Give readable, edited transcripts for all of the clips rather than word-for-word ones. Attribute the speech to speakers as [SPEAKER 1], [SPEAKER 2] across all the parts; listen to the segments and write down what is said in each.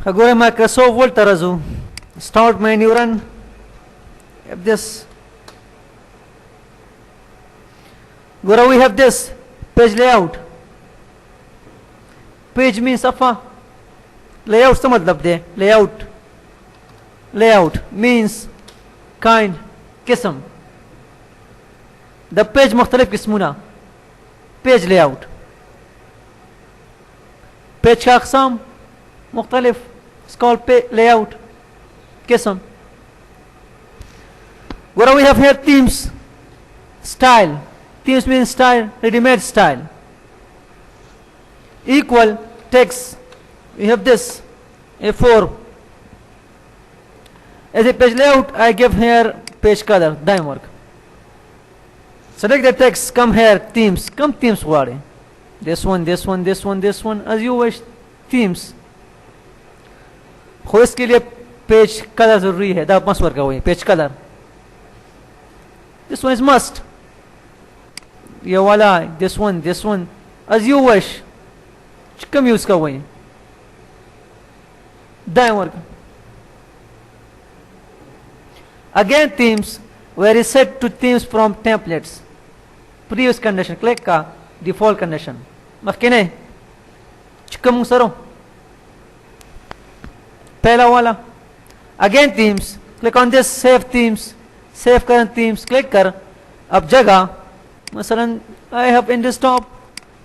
[SPEAKER 1] Agora Microsoft Word tarazu. Start menu run. Have this. Agora we have this page layout. Page means safa. Layout से मतलब दे. Layout. Layout means kind, किस्म. The page मुख्तलिफ किस्मुना. Page layout. Page का अक़साम मुख्तलिफ. It's called page layout. किस्म. What we have here? Themes. Style. Themes means style. Ready-made style. Equal text. We have this A4. As a page layout, I give here page color, dime work. Select the text, come here, themes. Come themes ware. This one, this one, this one, this one, as you wish. Themes. खो इसके लिए page colour जरूरी है. The must work away page colour. This one is must. ये वाला, this one, as you wish. Come use का वही. दाएं work. Again themes were reset to themes from templates. Previous condition click का default condition. मखने चिकम सरो. पहला वाला. Again themes. Click on this save themes. Save current themes. Click कर. अब जगह मसलन I have in desktop.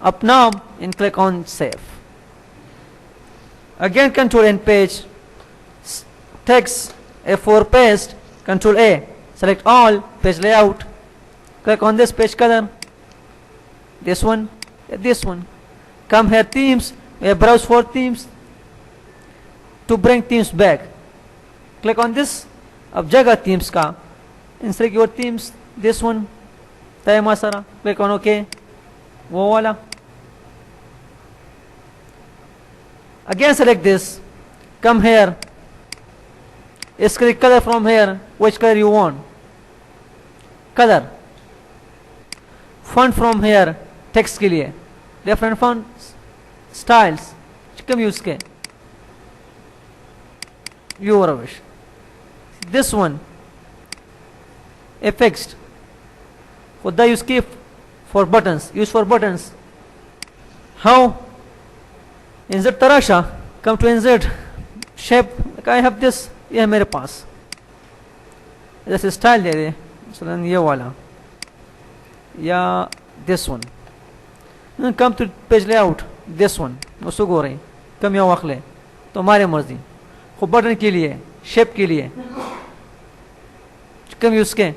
[SPEAKER 1] Up now and click on save. Again control N page. Text A4 paste. Control A. Select all. Page layout. Click on this page color. This one. This one. Come here themes. Browse for themes. To bring themes back. Click on this. अब जगह themes का. Select your themes. This one. तय मासारा. Click on OK. वो वाला. Again select this. Come here. Select color from here. Which color you want? Color. Font from here. Text के लिए. Different fonts. Styles. कम use के. Your wish. This one. A fixed. खुदा use के for buttons. Use for buttons. How? Insert tarasha. Come to insert shape. Like I have this. ये है मेरे पास. जैसे style दे दे. मसलन ये वाला. या this one. Come to page layout. This one. उसको गो रही. कम या वाखले. तो हमारे मर्जी. खूब बटन के लिए. शेप के लिए. कम यूज के.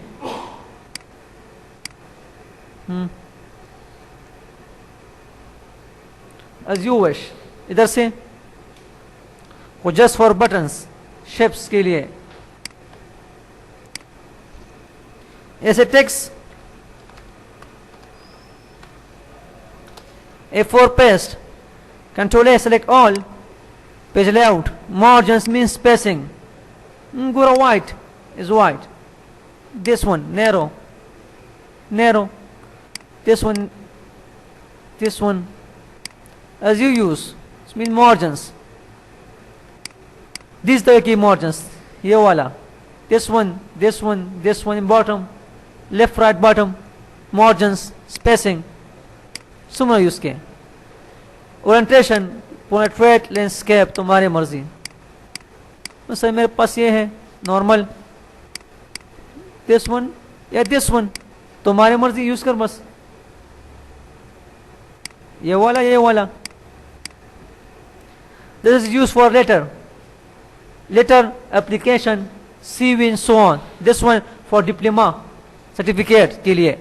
[SPEAKER 1] As you wish. इधर से वो just for buttons shapes के लिए ऐसे text A4 paste Control A select all page layout margins means spacing go white is white this one narrow this one as you use it means margins these the key margins ये वाला this one in bottom left right bottom margins spacing सुमरा use के orientation portrait landscape तुम्हारी मर्जी बस मेरे पास ये है normal this one या दिस वन तुम्हारी मर्जी यूज कर बस ये वाला this is used for letter application CV and so on this one for diploma certificate के लिए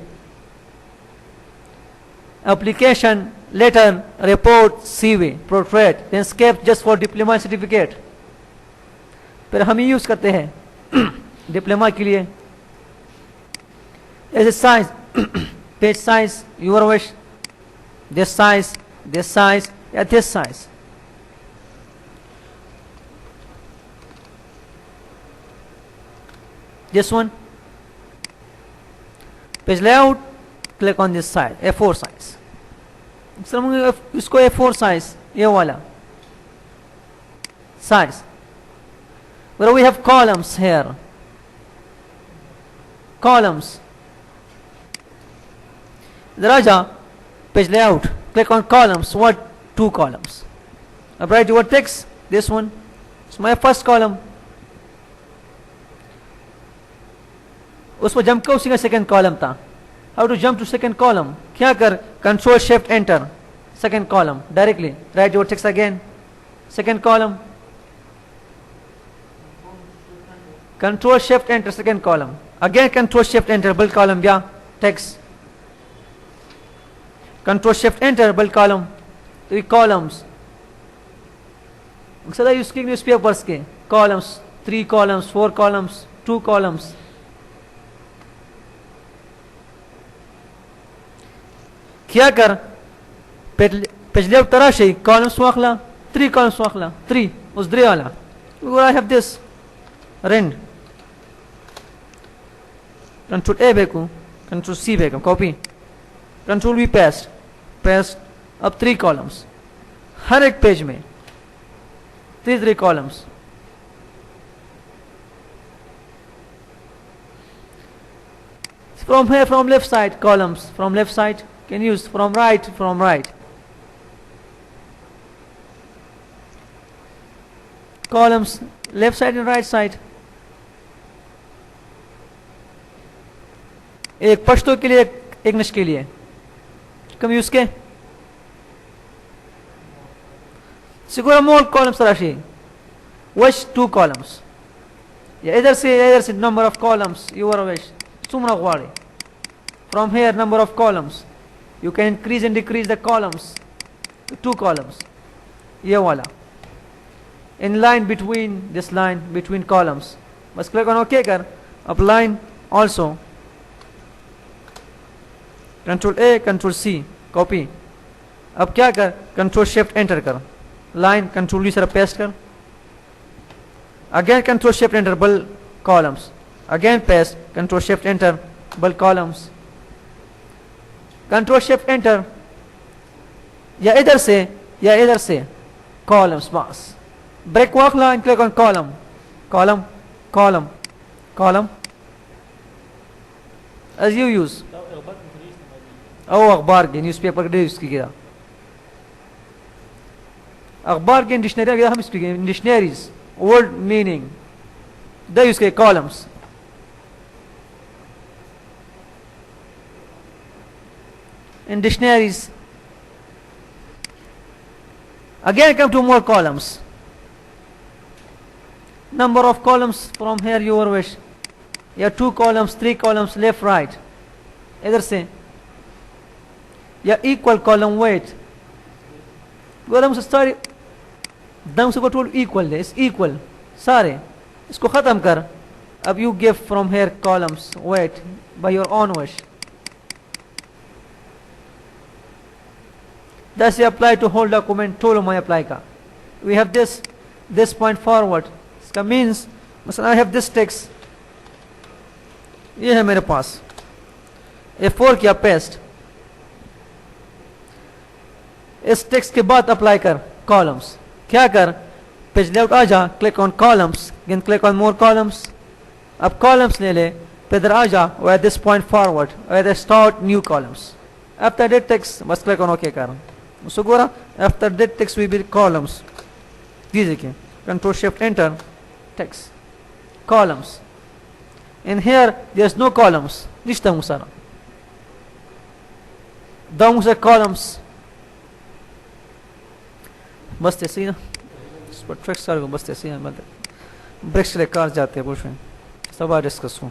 [SPEAKER 1] application letter report CV portrait landscape just for diploma certificate फिर हम ही यूज करते हैं डिप्लोमा के लिए ऐसे size page size your wish this size या this size this one page layout click on this size A4 size इसको A4 size ये वाला sides. Where we have columns here. Columns. The Raja page layout. Click on columns. What? 2 columns. Now write your text. This one. It's my first column. उसको jump कर उसी का second column था. How to jump to second column? क्या कर? Control shift enter. Second column directly. Write your text again. Second column. Control shift enter second column. Again control shift enter build column. या text. Control shift enter build column. तो ये columns सदा use की newspapers के columns. 3 columns, 4 columns, 2 columns. क्या कर? Page layout तराशी columns वाखला. 3 कॉलम्स वाखला. 3 उस द्रे वाला. I have this rend. Control A बेकू, Control C बेकू, copy. Control V paste. Paste. अब 3 कॉलम्स हर एक पेज में. 3 columns. From here, from left side, columns. From left side, can use from right, from right. Columns, left side and right side. एक पश्तो के लिए, एक English के लिए. कम यूज के. Segura more columns राशि. Wish 2 columns. या इधर से number of columns you are wish. सुमरा गुआड़े. From here number of columns. You can increase and decrease the columns. 2 columns. ये वाला. In line between this line between columns. बस click on OK कर. अब line also. Control A, Control C, copy. अब क्या कर? Control Shift Enter कर. Line Control V sir paste कर. Again Control Shift Enter bold columns. Again paste. Control Shift Enter bold columns. Control Shift Enter. या इधर से columns बस. Break walk line, click on column. Column, column, column. As you use. او اخبار के newspaper के use की गया. अखबार के डिक्शनरी अगर हम इसकी dictionaries word meaning the use के columns. in dictionaries again come to more columns. Number of columns from here your wish. या 2 columns, 3 columns, left right. इधर से या equal column weight. columns सारे दम से को टोल equal है. इस equal सारे इसको खत्म कर. अब you give from here columns weight by your own wish. That's apply to whole document. Tolo मैं apply का. We have this point forward. इसका means मसला I have this text. ये है मेरे पास. A4 किया पेस्ट. इस टेक्स्ट के बाद अप्लाई कर कॉलम्स. क्या कर? पेज लेआउट आ जा. Click on columns. Again click on more columns. अब कॉलम्स ले ले. पे इधर आ जा. Where this point forward. Where they start new columns. After that text बस क्लिक ऑन ओके कर. उसको गोरा. After that text will be columns. दीजिए क्या? Control Shift Enter. Text. Columns. In here there's no columns. Lista musara. Damos a columns. बस ऐसे ही ना. इस पर ट्रैक्स कर बस ऐसे ही ना. ब्रेक्स ले कार जाते हैं. पूछ रहे हैं. सब डिस्कस हूँ.